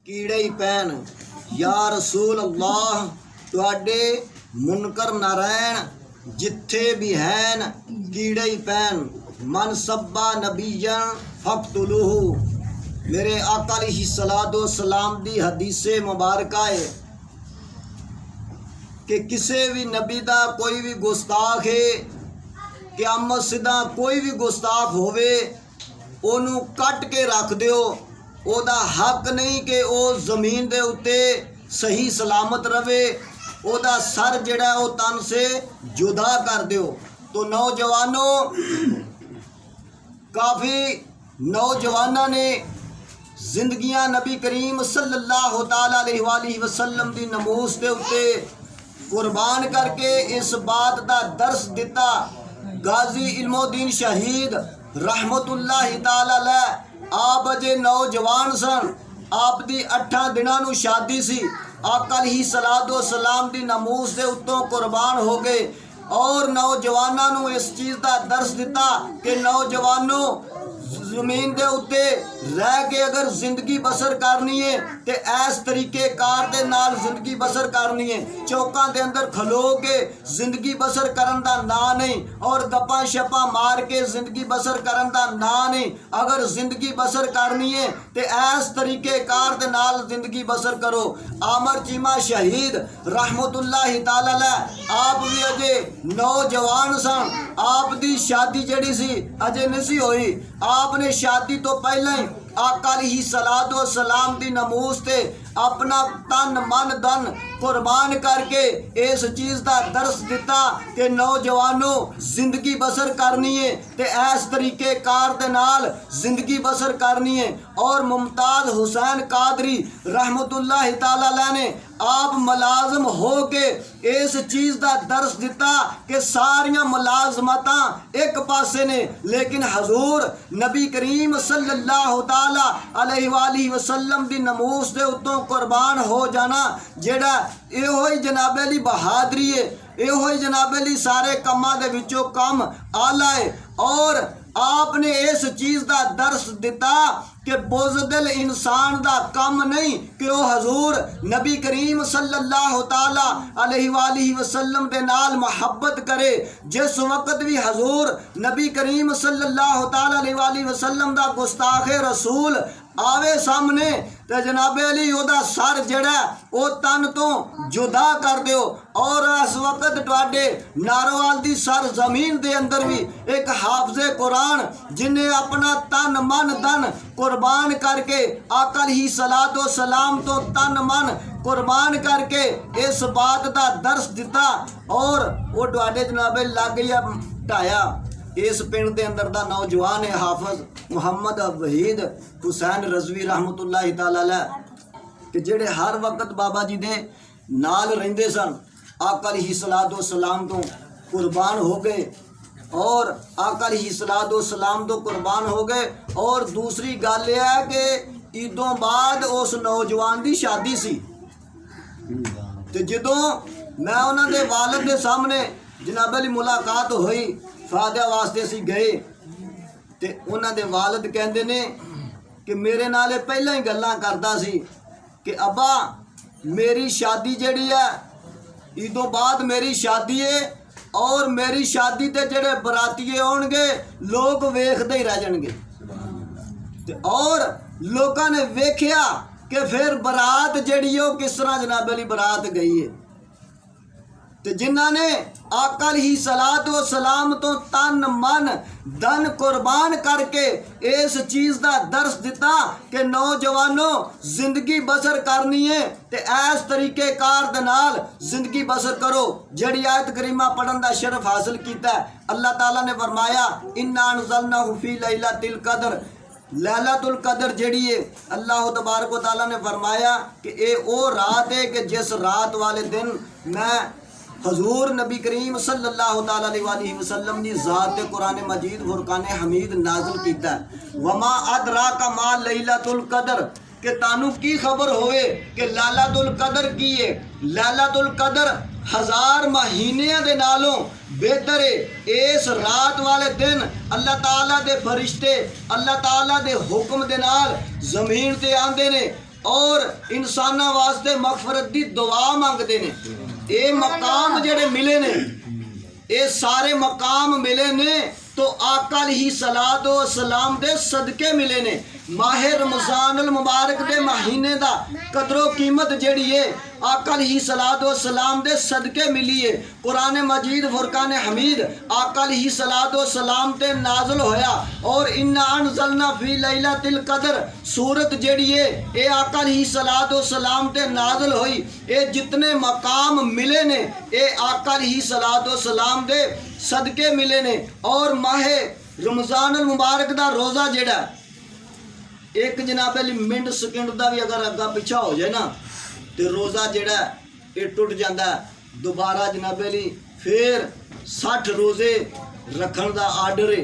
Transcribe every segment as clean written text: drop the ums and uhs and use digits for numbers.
कीड़े ही पैन या रसूल अल्लाह तुहाडे मुनकर नारायण जिथे भी हैन कीड़े ही पैन मन सब्बा नबीयन फक्तुलूहु। मेरे आका अलैहिस्सलातो सलाम दी हदीसे मुबारका है कि किसी भी नबी दा कोई भी गुस्ताख है क़यामत सिदा कोई भी गुस्ताख होवे ओनू कट के रख दिओ। ओदा हक नहीं कि ओ ज़मीन दे उत्ते सही सलामत रवे। ओदा सर जिहड़ा ओ तन से जुदा कर दिओ। तो नौजवानों, काफ़ी नौजवानों ने जिंदगियां नबी करीम सल्लल्लाहु ताला अलैहि वसल्लम दी नमूस दे उत्ते कुर्बान करके इस बात दा दर्स दिता। गाजी इल्मुद्दीन शहीद रहमतुल्लाहि ताला अलैह आप अजे नौजवान सन। आप दी 8 दिनां नूं शादी सी। आका अलैहिस्सलातो सलाम दी नमूस दे उत्तों कुर्बान हो गए और नौजवानों नूं इस चीज़ दा दर्स दिता कि नौजवानों ज़मीन दे उत्ते रह के अगर जिंदगी बसर करनी है तो इस तरीके कार दे नाल जिंदगी बसर करनी है। चौकां दे अंदर खलो के जिंदगी बसर करन दा ना नहीं और गप्पां शप्पां मार के जिंदगी बसर करन दा ना नहीं। अगर जिंदगी बसर करनी है तो इस तरीके कार दे नाल जिंदगी बसर करो। आमर चीमा शहीद रहमतुल्लाहि ताला अलैह आप भी अजे नौजवान सन। आप दी शादी जड़ी सी अजे नहीं सी होई। आपने शादी तो पहले ही आका अलैहिस्सलातो सलाम दी नमूस ते अपना तन मन धन कुर्बान करके इस चीज़ का दर्स दिता कि नौजवानों जिंदगी बसर करनी है तो इस तरीके कार दे नाल जिंदगी बसर करनी है। और मुमताज़ हुसैन कादरी रहमतुल्लाहि ताला अलैह ने आप मुलाजम हो के इस चीज़ का दर्स दिता कि सारियां मुलाजमतां एक पासे ने लेकिन हजूर नबी करीम सल्लल्लाहु ताला अलैहि वसल्लम दी नमूस दे उत्तों कुर्बान हो जाना जेड़ा इहो ही जनाबे अली बहादरी है। इहो ही जनाबे अली सारे कमां दे विचों कम आला है। और आपने इस चीज़ का दर्स दिता कि बुज़दिल इंसान दा कम नहीं कि वह हजूर नबी करीम सल्लल्लाहु ताला अलैहि वसल्लम दे नाल मुहब्बत करे। जिस वक्त भी हजूर नबी करीम सल्लल्लाहु ताला अलैहि वसल्लम दा गुस्ताखे रसूल आवे सामने तो जनाबे अली ओदा सर जड़ा ओ तन तो जुदा कर दियो। और इस वक्त तुहाडे नारोवाल दी सर जमीन दे अंदर भी एक हाफिज़े कुरान जिन्हें अपना तन मन धन कुर्बान करके आका अलैहिस्सलातो सलाम तो तन मन कुर्बान करके इस बात का दर्स दिता। और वो तुहाडे जनाबे लग गया ढाया। इस पिंड के अंदर दा नौजवान है हाफिज मुहम्मद वहीद हुसैन रजवी रहमतुल्लाहि ताला अलैह कि जेड़े हर वक्त बाबा जी दे नाल रहिंदे सन। आका अलैहिस्सलातो सलाम तो कुर्बान हो गए और आका अलैहिस्सलातो सलाम तो कुर्बान हो गए। और दूसरी गल यह है कि ईदों बाद उस नौजवान की शादी सी ते जदों मैं उन्हां दे वालिद दे सामने जनाब अली मुलाकात हुई फायदे वास्ते असी गए तो उन्होंने वालिद कहते ने कि मेरे नाल पहला ही गल्लां करता सी कि अब्बा मेरी शादी जड़ी है ईदों बाद मेरी शादी है और मेरी शादी ते जेड़े बरातीए आउणगे लोग वेखदे ही रह जाणगे। और लोगों ने वेख्या कि फिर बरात जड़ी है किस तरह जनाब अली बरात गई है। तो जिन्हों ने आका अलैहिस्सलातो सलाम तो तन मन धन कुर्बान करके इस चीज़ का दर्स दिता कि नौजवानों जिंदगी बसर करनी है तो इस तरीके कार दे नाल जिंदगी बसर करो। जड़ी आयत करीमा पढ़न का शरफ हासिल किया अल्लाह ताला ने फरमाया इन्ना अंज़लनाहु फी लैलतिल क़द्र। लैलतुल कदर जड़ी है अल्लाह तबारक व तआला ने फरमाया कि ये वो रात है कि जिस रात वाले दिन मैं हजूर नबी करीम सल्लल्लाहु ताला अलैहि वसल्लम दी ज़ात कुरान मजीद फुरकान हमीद नाज़िल कीता। वमा अदराका मा लैलतुल कदर कि तानू की खबर होवे कि लैलतुल कदर की है। लैलतुल कदर 1000 महीनियां दे नालों बेहतर है। इस रात वाले दिन अल्लाह ताला दे फरिश्ते अल्लाह ताला दे हुक्म दे नाल ज़मीन ते आंदे ने और इंसाना वास्ते मगफरत दी दुआ मंगते ने। ये मकाम जेड़े मिले ने, ये सारे मकाम मिले ने तो आका अलैहिस्सलातु वस्सलाम दे सदके मिले ने। माहे रमज़ानुल मुबारक दे महीने दा कदरो कीमत जेड़ी है आका अलैहिस्सलातु वस्सलाम दे सदके मिली है। कुरान मजीद फुरकान हमीद आका अलैहिस्सलातु वस्सलाम ते नाज़िल होया और इन्ना अनज़लना फी लैलतिल क़द्र सूरत जेड़ी है ये आका अलैहिस्सलातु वस्सलाम ते नाज़िल हुई। ये जितने मकाम मिले ने ये आका अलैहिस्सलातु वस्सलाम दे सदके मिले ने। और माहे रमज़ानुल मुबारक दा रोज़ा जेड़ा एक जनाब अली मिनट सेकंड का भी अगर अग्गा पिछा हो जाए ना तो रोज़ा जेड़ा ये टुट जाता है। दोबारा जनाब अली फिर 60 रोज़े रखने का आर्डर है।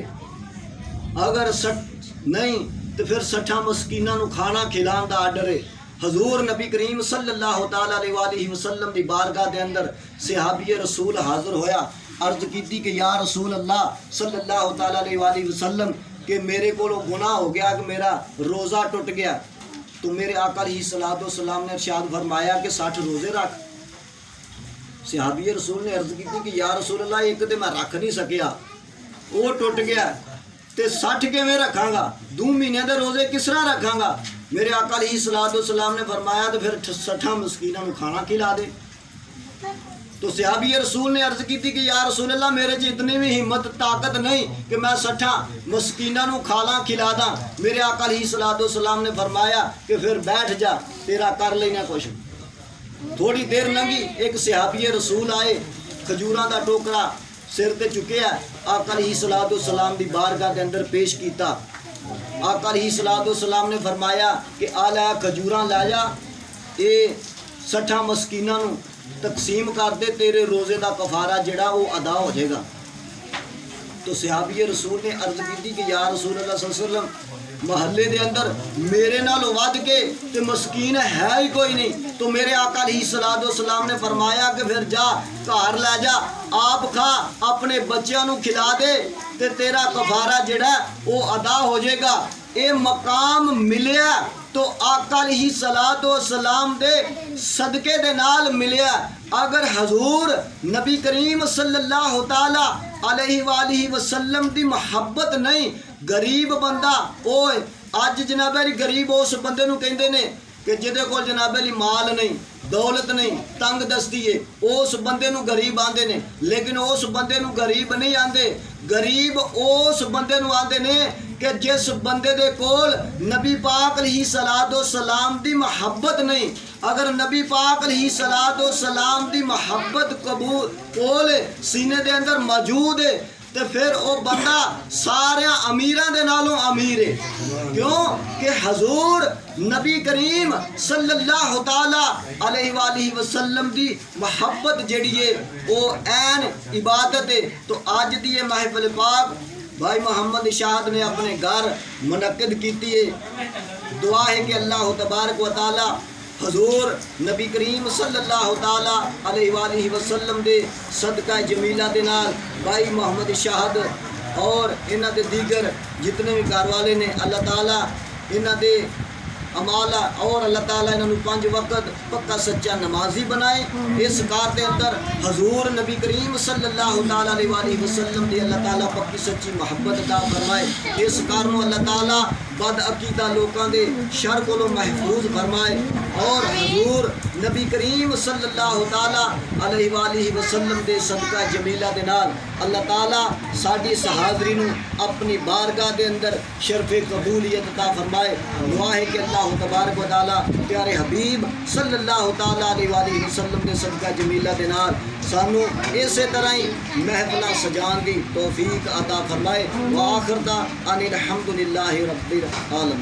अगर 60 नहीं तो फिर 60 मस्कीना नू खाना खिलाने का आर्डर है। हजूर नबी करीम सल्लल्लाहु ताला अलैहि वसल्लम की बारगाह के अंदर सहाबी रसूल हाजिर होया। अर्ज की कि या रसूल अल्लाह सल्लल्लाहु ताला अलैहि वसल्लम कि मेरे को गुनाह हो गया कि मेरा रोज़ा टूट गया। तो मेरे आका अलैहिस्सलातु वस्सलाम ने इरशाद फरमाया कि 60 रोज़े रख। सहाबी रसूल ने अर्ज की कि या रसूल अल्लाह एक तो मैं रख नहीं सकिया, वो टूट गया, तो 60 किवें रखांगा, 2 महीने के रोज़े किस तरह रखांगा। मेरे आका अलैहिस्सलातु वस्सलाम ने फरमाया तो फिर 60 मस्कीना नू खाना खिला दे। तो सहाबी रसूल ने अर्ज की कि या रसूल अल्लाह मेरे च इतनी भी हिम्मत ताकत नहीं कि मैं 60 मस्कीना नू खाला खिला दा। मेरे आका अलैहिस्सलातु वस्सलाम ने फरमाया कि फिर बैठ जा, तेरा कर लेना कुछ। थोड़ी देर लंघी, एक सहाबी रसूल आए, खजूरां दा टोकरा सिर ते चुकिया, आका अलैहिस्सलातु वस्सलाम दी बारगाह के अंदर पेश किया। आका अलैहिस्सलातु वस्सलाम ने फरमाया कि आ लै खजूरां लै जा, ये 60 मस्कीना नू तकसीम कर दे, तेरे रोज़े का कफारा जड़ा वो अदा हो जाएगा। तो सहाबी रसूल ने अर्ज की कि या रसूल अल्लाह सल्लल्लाहु अलैहि वसल्लम महल्ले के अंदर मेरे नालों वध के ते मस्कीन है ही कोई नहीं। तो मेरे आका अलैहिस्सलातु वस्सलाम ने फरमाया कि फिर जा घर लै जा, आप खा, अपने बच्चों को खिला दे, ते तेरा कफारा जड़ा वो अदा हो जाएगा। ये मकाम मिलिया तो आका अलैहिस्सलातु वस्सलाम दे सदके दे नाल मिलिया। अगर हजूर नबी करीम सल्लल्लाहु ताला अलैहि वसल्लम दी मोहब्बत नहीं, गरीब बंदा ओए अज जनाब अली गरीब उस बंदे नू कहंदे ने कि जिहदे कोल जनाब अली माल नहीं, दौलत नहीं, तंग दस्ती है, उस बंदे नू गरीब आंदे ने। लेकिन उस बंदे नू गरीब नहीं आंदे, गरीब उस बंदे नू आंदे ने कि जिस बंदे दे कोल नबी पाक अलैहिस्सलातु वस्सलाम दी मोहब्बत नहीं। अगर नबी पाक अलैहिस्सलातु वस्सलाम दी मोहब्बत कबूल कोल सीने दे अंदर मौजूद है तो फिर वो बंदा सारे अमीरां दे नालों अमीर है। क्यों कि हजूर नबी करीम सल्लल्लाहु ताला अलैहि वसल्लम दी मोहब्बत जड़ी है वो ऐन इबादत है। तो अज दी ये महफिल पाक भाई मोहम्मद इशाद ने अपने घर मुनक्किद की है। दुआ है कि अल्लाह तबारक व तआला हजूर नबी करीम सल्लल्लाहु ताला अलैहि वसल्लम दे सदका जमीला दे नाल भाई मोहम्मद इशाद और इन्हां दे दीगर जितने भी घर वाले ने अल्लाह ताला इन्हां दे अमाला और अल्लाह ताला इन्होंने 5 वक्त पक्का सच्चा नमाजी बनाए। इस कार के अंदर हजूर नबी करीम सल्लल्लाहु ताला अलैहि वसल्लम दी अल्लाह ताला पक्की सच्ची मोहब्बत अता फरमाए। इस कार नूं अल्लाह ताला बद अकीदा लोगों के शर को महफूज फरमाए और हजूर नबी करीम सल्लल्लाहु ताला अलैहि वसल्लम दे सदका जमीला दे नाल अल्लाह ताला साडी इस हाज़री नूं अपनी बारगाह के अंदर शरफ़े कबूलियत अता फरमाए। दुआ है कि अल्लाह तबारक व तआला प्यारे हबीब सल्लल्लाहु ताला अलैहि वसल्लम दे सदका जमीला दे नाल सानू इसे तरह ही महफिल सजान दी तौफीक अता फरमाए। व आखिर दा अनिल हम्दुलिल्लाहि रब्बिल आलमीन।